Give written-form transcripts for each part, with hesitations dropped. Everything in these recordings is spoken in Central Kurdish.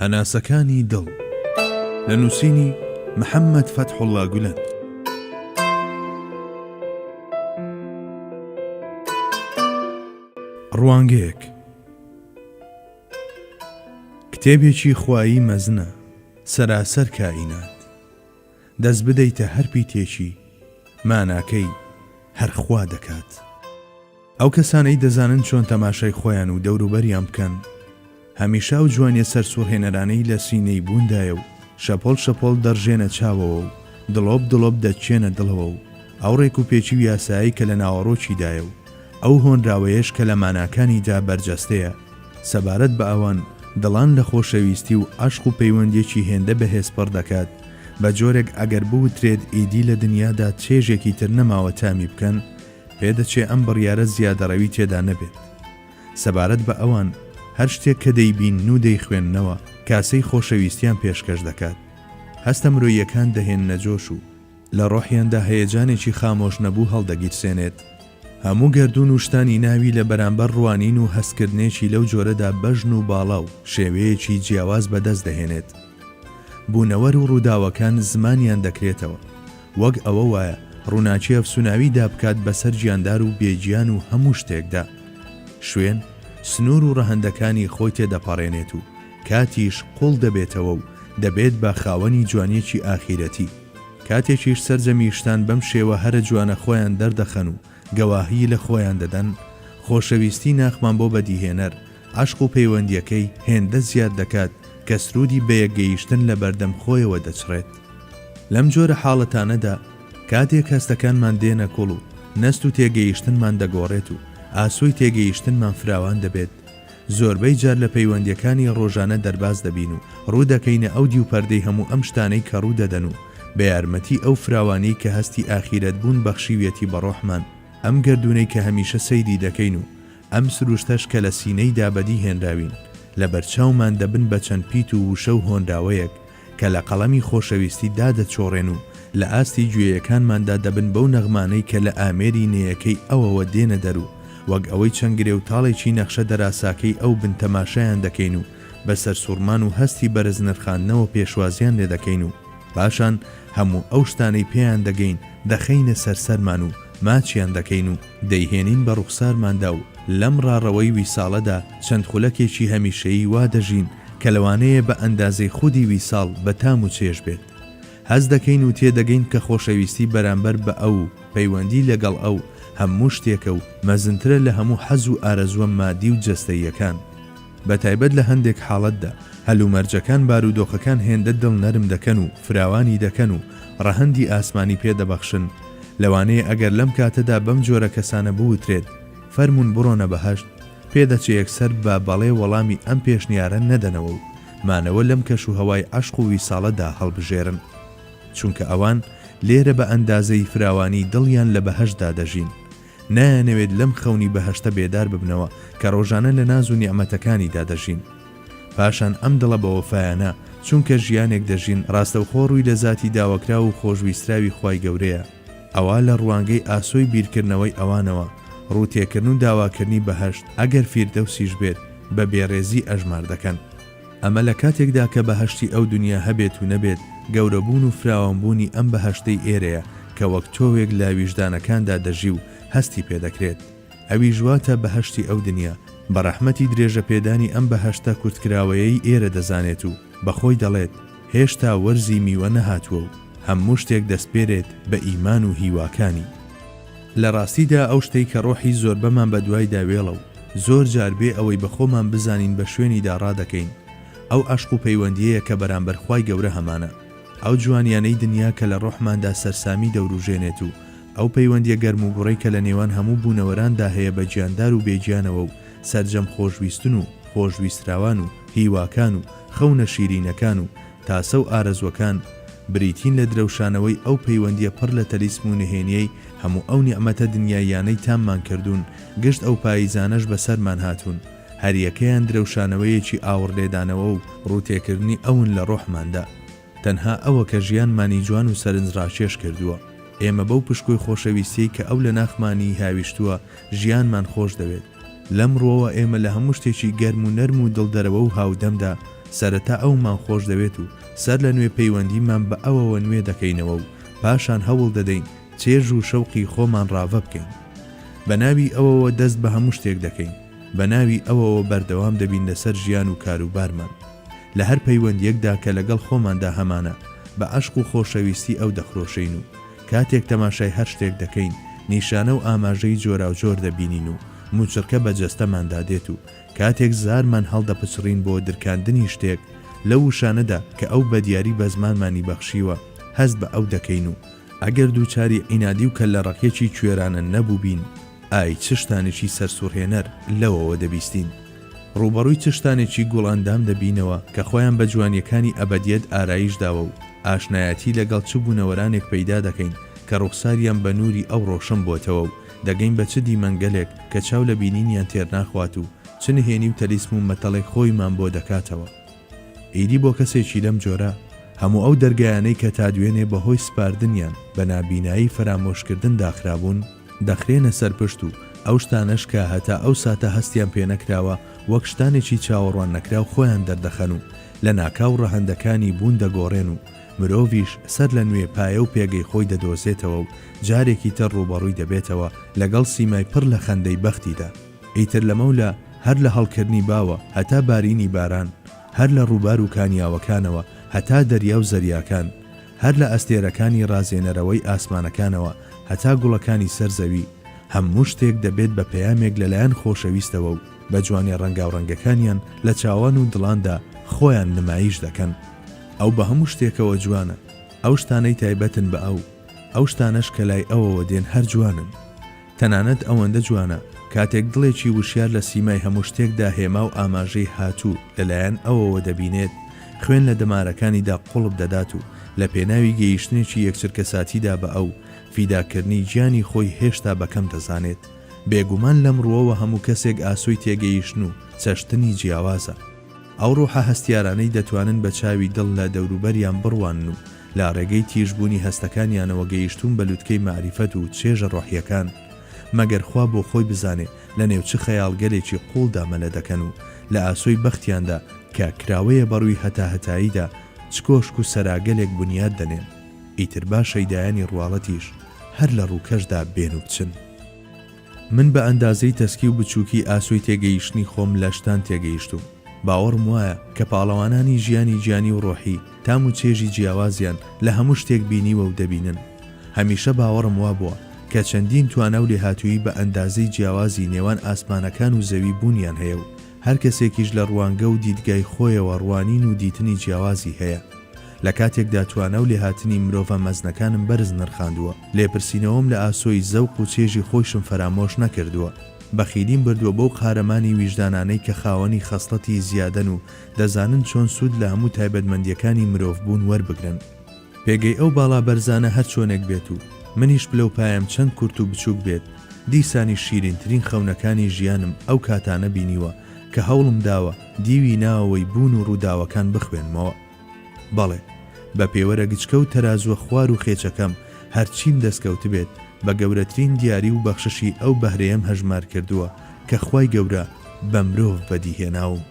هەناسەکانی دڵ لە نووسینی محەممەد فەتحوڵڵا گولەن. ڕوانگەیەک کتێبێکی خوایی مەزنە سەراسەر کائینات، دەست بدەیتە هەر پیتێکی ماناکەی هەرخوا دەکات. ئەو کەسانەی دەزانن چۆن تەماشای خۆیان و دەوروبەریان بکەن هەمیشە و جوانیە سەرسوڕهێنەرانەی لە سینەی بووندایە و شەپۆڵ شەپۆڵ دەڕژێنە چاوەوە و دڵۆب دڵۆب دەچێنە دڵەوە و ئەو ڕێک و پێچی و یاسایی کە لە ناوەڕۆکیدایە و ئەو هۆنراوەیەش کە لە ماناکانیدا بەرجەستەیە سەبارەت بە ئەوان دڵان لە خۆشەویستی و عاشق و پەیوەندێکی هێندە بەهێزپەڕ دەکات بە جۆرێک ئەگەر بوترێت ئیدی لە دنیادا چێژێکی تر نەماوە تامی بکەن پێدەچێ ئەم بڕیارە زیادەڕەوی تێدا نەبێت. سەبارەت بە ئەوان هەر شتێک کە دەیبین و دەیخوێننەوە کاسەی خۆشەویستیان پێشکەش دەکات، هەستە مرۆییەکان دەهێن نەجۆش و لە ڕۆحیاندا هەیەجانێکی خامۆش نەبوو هەڵدەگیرسێنێت. هەموو گەردون و شتانی ناوی لە بەرامبەر ڕوانین و هەستکردنێکی لەو جۆرەدا بەژن و باڵا و شێوەیەکی جیاواز بەدەست دەهێنێت. بوونەوەر و ڕووداوەکان زمانیان دەکرێتەوە، وەک ئەوە وایە ڕووناچی ئەفسوناویدا بکات بەسەر گیاندار و بێگیان و هەموو شتێکدا. شوێن، سنوور و ڕەهەندەکانی خۆی تێدەپەڕێنێت و کاتیش قوڵ دەبێتەوە و دەبێت بە خاوەنی جوانیەکی ئاخیرەتی. کاتێکیش سەرجەمیشتان بەم شێوە هەرە جوانە خۆیان دەردەخەن و گەواهی لە خۆیان دەدەن، خۆشەویستی ناخمان بۆ بەدیهێنەر عاشق و پەیوەندیەکەی هێندە زیاد دەکات کە سرودی بەیەکگەیشتن لە بەردەم خۆیەوە دەچڕێت. لەم جۆرە حاڵەتانەدا کاتێک هەستەکانمان دێنە کوڵ و نەست و تێگەیشتنمان دەگۆڕێت و ئاسۆی تێگەیشتنمان فراوان دەبێت، زۆربەی جار لە پەیوەندیەکانی ڕۆژانە دەرباز دەبین و ڕوو دەکەینە ئەو دی و پەردەی هەموو ئەم شتانەی کە ڕوو دەدەن و بە یارمەتی ئەو فراوانی کە هەستی ئاخیرەت بوون بەخشیوێتی بە ڕۆحمان ئەم گەردونەی کە هەمیشە سەیری دەکەین و ئەم سروشتەش کە لە سینەیدا بەدی هێنراوین لە بەرچاومان دەبن بە چەند پیت و وشە و هۆنراوەیەک کە لە قەڵەمی خۆشەویستی دادەچۆڕێن و لە ئاستی گوێیەکانماندا دەبن بەو نەغمانەی کە لە ئامێری نەیەکەی ئەوەوە دێنە دەرو، وەک ئەوەی چەنگرێ و تاڵێکی نەخشە دەراساکەی ئەو بن تەماشایان دەکەین و بەسەر سوورمان و هەستی بەرز نرخاندنەوە پێشوازیان لێ دەکەین و پاشان هەموو ئەو شتانەی پێیان دەگەین دەخەینە سەرسەرمان و ماچیان دەکەین و دەیهێنین بە ڕوخسارماندا و لەم ڕاڕەوەی ویساڵەدا چەند خولەکێکی هەمیشەیی وا دەژین کە لەوانەیە بە ئەندازەی خودی ویساڵ بە تام و چێژ بێت. هەز دەکەین و تێدەگەین کە خۆشەویستی بەرامبەر بە ئەو پەیوەندی لەگەڵ ئەو هەموو شتێکە و مەزنترە لە هەموو حەز و ئارەزووە مادی و جەستەییەکان. بەتایبەت لە هەندێک حاڵەتدا هەلومەرجەکان بارودۆخەکان هێندە دڵ نەرم دەکەن و فراوانی دەکەن و ڕەهەندی ئاسمانی پێدەبەخشن. لەوانەیە ئەگەر لەم کاتەدا بەم جۆرە کەسانە بوترێت فەرمون بڕۆنە بەهەشت، پێدەچێ یەکسەر بە بەڵێ وەڵامی ئەم پێشنیارە نەدەنەوە و مانەوە لەم کەش و هەوای عاشق و ویساڵەدا هەڵبژێرن، چونکە ئەوان لێرە بە ئەندازەی فراوانی دڵیان لە بەهەشتدا دەژین. نایانەوێت لەم خەونی بەهەشتە بێدار ببنەوە کە ڕۆژانە لە ناز و نیعمەتەکانیدا دەژین. پاشان ئەم دڵە بە وەفایانە چونکە ژیانێک دەژین ڕاستەوخۆ ڕووی لە ذاتی داوەکرا و خۆشویستراوی خوای گەورەیە. ئەوە لە ڕوانگەی ئاسۆی بیرکردنەوەی ئەوانەوە ڕووتێکردن و داواکردنی بەهەشت ئەگەر فیردەوسیش بێت بە بێڕێزی ئەژمار دەکەن. ئەمە لە کاتێکدا کە بەهەشتی ئەو دنیا هەبێت و نەبێت گەورەبوون و فراوانبوونی ئەم بەهەشتەی ئێرەیە کە وەک تۆوێک لە ویژدانەکاندا دەژی و هەستی پێدەکرێت. ئەوی ژواتە بەهەشتی ئەو دنیا بە ڕەحمەتی درێژە پێدانی ئەم بەهەشتە کورتکراوەیەی ئێرە دەزانێت و بەخۆی دەڵێت هێشتا وەرزی میوە نەهاتووە و هەموو شتێک دەستپێرێت بە ئیمان و هیواکانی. لە ڕاستیدا ئەو شتەی کە ڕۆحی زۆر بەمان بە دوای داوێڵە و زۆر جار بێ ئەوەی بەخۆمان بزانین بە شوێنیدا ڕادەکەین، ئەو عاشق و پەیوەندیەیە کە بەرامبەر خوای گەورە هەمانە، ئەو جوانیانەی دنیا کە لە ڕۆحماندا سەرسامی دەوروژێنێت و ئەو پەیوەندیە گەرم و گوڕەی کە لە نێوان هەموو بوونەوەراندا هەیە بە گیاندار و بێگیانەوە و سەرجەم خۆشویستن و خۆشویستراوان و هیواکان و خەونە شیرینەکان و تاسە و ئارەزوەکان بریتین لە درەوشانەوەی ئەو پەیوەندیە پڕ لە تەلیسم و نهێنیەی هەموو ئەو نیعمەتە دنیایانەی تاممان کردوون، گشت ئەو پاییزانەش بەسەرمان هاتوون، هەریەکەیان درەوشانەوەیەکی ئاوڕلێدانەوە و ڕوتێکردنی ئەون لە ڕۆحماندا. تەنها ئەوە کە ژیانمانی جوان و سەرنجڕاکێش کردووە. ئێمە بەو پشکۆی خۆشەویستی کە ئەو لە ناخمانی هاویشتووە ژیانمان خۆش دەوێت. لەم ڕۆوە ئێمە لە هەموو شتێکی گەرم و نەرم و دڵدەرەوە و هاودەمدا سەرەتا ئەومان خۆش دەوێت و سەر لە نوێ پەیوەندیمان بە ئەوەوە نوێ دەکەینەوە و پاشان هەوڵ دەدەین چێژ و شەوقی خۆمان ڕاوە بکەین. بە ناوی ئەوەوە دەست بە هەموو شتێک دەکەین، بە ناوی ئەوەوە بەردەوام دەبین لەسەر ژیان و کاروبارمان لە هەر پەیوەندیەکدا کە لەگەڵ خۆماندا هەمانە بە عەشق و خۆشەویستی ئەو دەخرۆشین و کاتێک تەماشای هەر شتێک دەکەین نیشانە و ئاماژەی جۆرا و جۆر دەبینین و موچڕکە بە جەستەماندا دێت و کاتێک زارمان هەڵدەپچڕین بۆ درکاندنی شتێک لەو وشانەدا کە ئەو بەدیاری بە زمانمانی بەخشیوە هەست بە ئەو دەکەین و ئەگەر دووچاری عینادی و کە لە ڕەقێکی کوێرانە نەبوو بین ئای چ شتانێکی سەرسوڕهێنەر لەوەوە دەبیستین. ڕوبەڕووی چ شتانێکی گوڵاندام دەبینەوە کە خۆیان بە جوانیەکانی ئەبەدیەت ئارایش داوە و ئاشنایەتی لەگەڵ چ بوونەوەرانێک پەیدا دەکەین کە ڕوخساریان بە نووری ئەو ڕۆشن بۆتەوە و دەگەین بە چ دیمەنگەلێک کە چاو لە بینینیان تێر ناخوات و چ نهێنی و تەلیسم و مەتەڵێک خۆیمان بۆ دەکاتەوە. ئیدی بۆ کەسێکی لەم جۆرە هەموو ئەو دەرگایانەی کە تا دوێنێ بەهۆی سپاردنیان بە نابینایی فەرامۆشکردن داخرابوون دەخرێنە سەرپشت و ئەو شتانەش کە هەتا ئەو ساتە هەستیان پێنەکراوە وەک شتانێکی چاوەڕوان نەکرا و خۆیان دەردەخەن و لە ناکاو ڕەهەندەکانی بوون دەگۆڕێن و مرۆڤیش سەر لە نوێ پایە و پێگەی خۆی دەدۆزێتەوە و جارێکی تر ڕوبەڕووی دەبێتەوە لەگەڵ سیمای پڕ لە خەندەی بەختیدا. ئیتر لەمەولا هەر لە هەڵکردنی باوە هەتا بارینی باران، هەر لە ڕووبار و کانیاوەکانەوە هەتا دەریا و زەریاکان، هەر لە ئەستێرەکانی ڕازێنەرەوەی ئاسمانەکانەوە هەتا گوڵەکانی سەرزەوی هەموو شتێک دەبێت بە پەیامێک لەلایەن خۆشەویستەوە و بە جوانی ڕەنگاوڕەنگەکانیان لە چاوان و دڵاندا خۆیان نمایش دەکەن. ئەو بە هەموو شتێکەوە جوانە، ئەو شتانەی تایبەتن بە ئەو شتانەش کە لای ئەوەوە دێن هەر جوانن. تەنانەت ئەوەندە جوانە کاتێک دڵێکی وشیار لە سیمای هەموو شتێکدا هێما و ئاماژەی هاتوو لەلایەن ئەوەوە دەبینێت خوێن لە دەمارەکانیدا قوڵب دەدات و لە پێناوی گەیشتنێکی یەکچرکەساتیدا بە ئەو فیداکردنی گیانی خۆی هێشتا بەکەم دەزانێت. بێگومان لەم ڕووەوە هەموو کەسێک ئاسوی تێگەیشتن و چەشتنی جیاوازە. ئەو ڕۆحە هەستیارانەی دەتوانن بە چاوی دڵ لە دەوروبەریان بڕوانن و لا ڕێگەی تیژبوونی هەستەکانیانەوە گەیشتون بە لووتکەی معریفەت و چێژە ڕۆحیەکان مەگەر خوا بۆ خۆی بزانێ لە نێو چ خەیاڵگەلێکی قوڵدا مەلە دەکەن و لە ئاسۆی بەختیاندا کە کراوەیە بەڕووی هەتاهەتاییدا چ کۆشک و سەراگەلێک بنیاد دەنێن. ئیتر با شەیدایانی ڕواڵەتیش هەر لە ڕووکەشدا بێن و بچن. من بە ئەندازەی تەسکی و بچووکی ئاسۆی تێگەیشتنی خۆم لە شتان تێگەیشتوم. باوەڕم وایە کە پاڵەوانانی ژیانی گیانی و ڕۆحی تام و چێژی جیاوازیان لە هەموو شتێک بینیوە و دەبینن. هەمیشە باوەڕم وا بووە کە چەندین توانە و لێهاتووی بە ئەندازەی جیاوازی نێوان ئاسمانەکان و زەوی بوونیان هەیە و هەر کەسێکیش لە ڕوانگە و دیدگای خۆیەوە ڕوانین و دیتنی جیاوازی هەیە. لە کاتێکدا توانە و لێهاتنی مرۆڤە مەزنەکانم بەرز نرخاندووە، لێپرسینەوەم لە ئاسۆی زەوق و چێژی خۆشم فەرامۆش نەکردووە. بەخیلیم بردووە بەو قارەمانی ویژدانانەی کە خاوەنی خەسڵەتی زیادەن و دەزانن چۆن سوود لە هەموو تایبەتمەندیەکانی مرۆڤ بوون وەربگرن. پێگەی ئەو باڵا بەرزانە هەر چۆنێک بێت و منیش بلەو پایم چەند کورت و بچووک بێت، دیسانی شیرینترین خەونەکانی ژیانم ئەو کاتانە بینیوە کە هەوڵم داوە دیوی ناوەوەی بوون و ڕووداوەکان بخوێنمەوە. بەڵێ بە پێوەرە گچکە و تەرازوە خوار و خێچەکەم هەرچیم دەستکەوت بێت بە گەورەترین دیاری و بەخششی ئەو بەهرەیەم هەژمار کردووە کە خوای گەورە بە مرۆڤ بەدیهێناوم.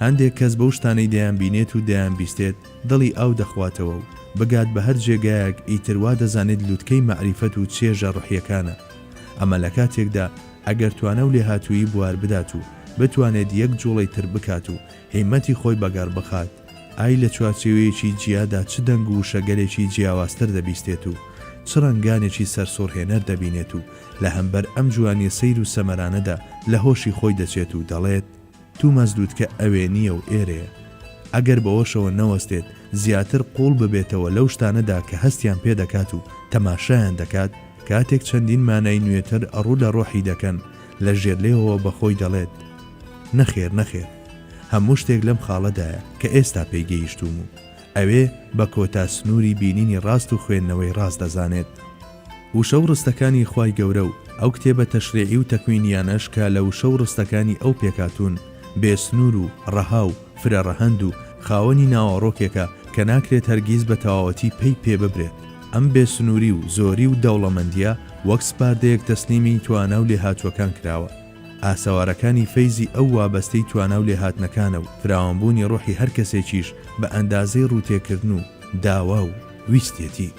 هەندێک کەس بەو شتانەی دەیان بینێت و دەیان بیستێت دڵی ئاو دەخواتەوە و بگات بە هەر جێگایەک ئیتروا دەزانێت لووتکەی معریفەت و چێژە ڕوحیەکانە. ئەمە لە کاتێکدا ئەگەر توانە و لێهاتووی بوار بدات و بتوانێت یەک جوڵی تر بکات و هیمەتی خۆی بەگار بخات، ئای لە چوارچێوەیەکی جیادا چ دەنگ و شەگەلێکی جیاوازتر دەبیستێت و چ ڕەنگانێکی سەرسوڕهێنەر دەبینێت و لە هەمبەر ئەم جوانی سەیر و سەمەرانەدا لە هۆشی خۆی دەچێت و دەڵێت تو مەزدود کە ئەوێ نییە و ئێرەیە. ئەگەر بەوەشەوە نەوەستێت زیاتر قوڵ ببێتەوە لەو شتانەدا کە هەستیان پێ دەکات و تەماشایان دەکات، کاتێک چەندین مانای نوێتر ئەڕوو لە ڕۆحی دەکەن لە ژێرلێەوە بەخۆی دەڵێت نەخێر نەخێر، هەموو شتێک لەم خاڵەدایە کە ئێستا پێیگەیشتوم و ئەوێ بە کۆتا سنووری بینینی ڕاست و خوێندنەوەی ڕاست دەزانێت. وشە و ڕستەکانی خوای گەورە و ئەو کتێبە تەشریعی و تەکوینیانەش کە لە وشە و ڕستەکانی ئەو پێکاتون بێسنوور و ڕەها و فرەڕەهەند و خاوەنی ناوەڕۆکێکە کە ناکرێت هەرگیز بە تەواوەتی پێی ببرێت. ئەم بێسنووری و زۆری و دەوڵەمەندیە وەک سپاردەیەک تەسلیمی توانە و لێهاتووەکان کراوە. ئاسەوارەکانی فەیزی ئەو وابەستەی توانا و لێهاتنەکانە و فراوانبوونی ڕۆحی هەر کەسێکیش بە ئەندازەی ڕووتێکردن و داوا و ویستێتی.